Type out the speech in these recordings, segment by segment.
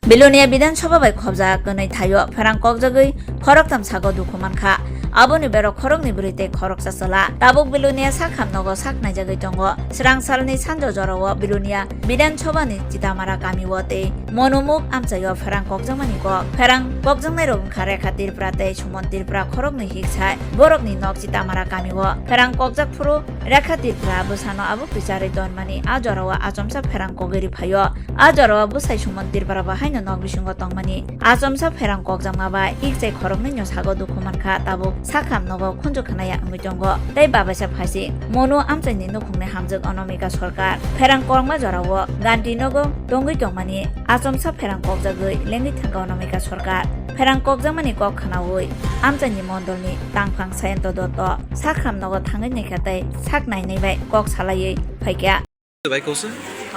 Bilonia Bidansoba by Kobza Gunay Tayo, Ferang Kogzagui, Koroktam Sago Dukumanka, Aboni Bero Korokni Brite Koroksa Sola, Tabuk Bilonia Sakam Nogo Sakna Jagatongo, Srang Salni Sanjo Jorowo, Bilonia, Bidansobani Jitamara Kamiwote, Monumuk Amsayo Ferang Kogzamaniko, Ferang Kogzanero Karekatir Prate, Chumontir Pra Korokni Hiksai, Borokni Nok Jitamara Kamiwo, Ferang Kogzak Puru, Rekatir Pra Busano Abu Pisari Donmani, Ajorawa Ajomsa Ferang Kogeri Payo, Ajorawa Busai Chumontir Parabahaino Nog Bishungo Tongmani, Ajomsa Ferang Kogzamaba, Ikse Korokni Nyosago Dukumanka, Tabu, Sakam Nogo Kunjo Kanaya Mujongo, Dai Babasa Pasi, Mono Amsani no Kune Hamzak Onomika Sorkar, Ferang Korma Jorawo, Ganti Nogo, Dongi Tongmani, Ajomsa Ferang Kogzagui, Lengi Tango Onomika Sorkar, Ferang Kogzamani Kok Kanawui, Amsani Mondolni, Tangpang Sayento Doto, Sakam Nogo Tangani Kate, Saknai Neve, Kok Salaye, Paika. ভাই Kose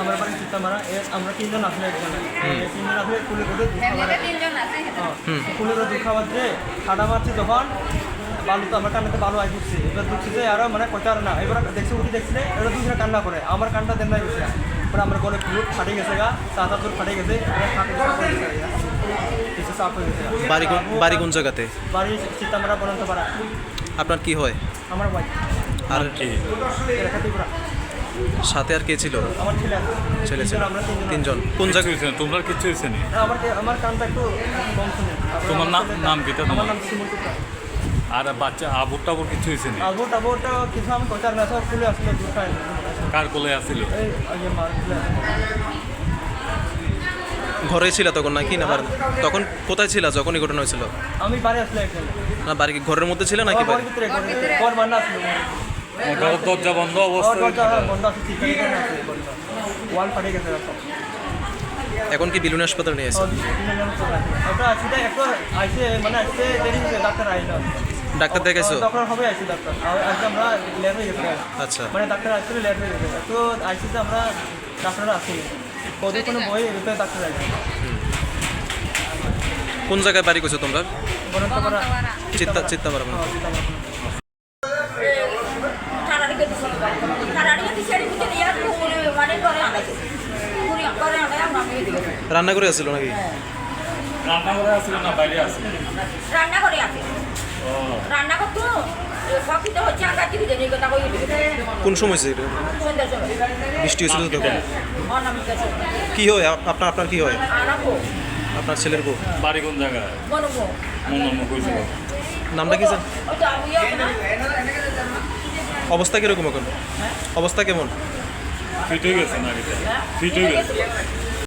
আমার বাড়ি চিত্তামারা আমরা তিনজন আসলে এখানে তিনজন আসলে কুলে করে কুলে করে দুধ খাবার দিয়ে খাটা মারছি তখন বালু তো আমার কান্নাতে বালু আই ঢুকছে এবার ঢুকছে যে আরো মানে কচার না এবার দেখছি উঠি দেখছিলে এটা দুধ কান্না করে আমার কানটা দেন নাই গেছে এবার আমার গলে ফুল ফাটে গেছে গা চাঁদা তোর ফাটে গেছে কিছু সাফ হয়ে গেছে বাড়ি কোন জায়গাতে বাড়ি চিত্তামারা বনন্তপাড়া আপনার কি হয় আমার ভাই আর রেখাতিপুরা সাথে আর কে ছিল আমার ছেলে ছেলে ছিল তিনজন কোন জায়গায় তোমরা কিচ্ছু হয়েছে নি আমার কানটা একটু কম শুনে তোমার নাম কি আমার নাম সিমুলপুরা আর বাচ্চা আবুর টাবুর কিছু হয়েছে নি আবুটা কিছু আমি কোচার না সব খুলে আসলে দুধ খাই কার কোলে আসছিল এই মার খুলে ঘরে ছিল তখন নাকি না তখন কোথায় ছিল যখন এই ঘটনা হয়েছিল আমি বাড়ি আসলে এখানে না বাড়ি কি ঘরের মধ্যে ছিল নাকি বাইরে পর বান্না আসলে দরজা বন্ধ অবস্থা বন্ধ আছে ঠিক আছে ওয়াল ফাটে গেছে সব এখন কি বিলুনি হাসপাতালে নিয়ে এসে ওটা আসলে একটু আইসে মানে আসতে দেরি হয়েছে ডাক্তার আইলো ডাক্তার দেখাইছো তখন হবে আইসি ডাক্তার আজকে আমরা লেট হয়ে গেছে আচ্ছা মানে ডাক্তার আসলে লেট হয়ে গেছে তো আইসিতে আমরা ডাক্তাররা আসি কত কোনো বই এতে ডাক্তার আইসি কোন জায়গায় বাড়ি করছো তোমরা বনন্তপাড়া চিত্তামারা রান্না করে আসছিল নাকি রান্না করে আসছিল না বাইরে আসছিল রান্না করে আছে রান্না করতো সবই তো হচ্ছে আগে থেকে জানি কথা কই কোন সময় ছিল সন্ধ্যা সময় বৃষ্টি হয়েছিল তখন অনামিকা কি হয় আপনার কি হয় আরাকো আপনার ছেলের বউ বাড়ি কোন জায়গায় বনবো মন কইছিল নামটা কি স্যার ও তো আমি না অবস্থা কিরকম এখন অবস্থা কেমন ফিট হয়ে গেছে না ফিট হয়ে গেছে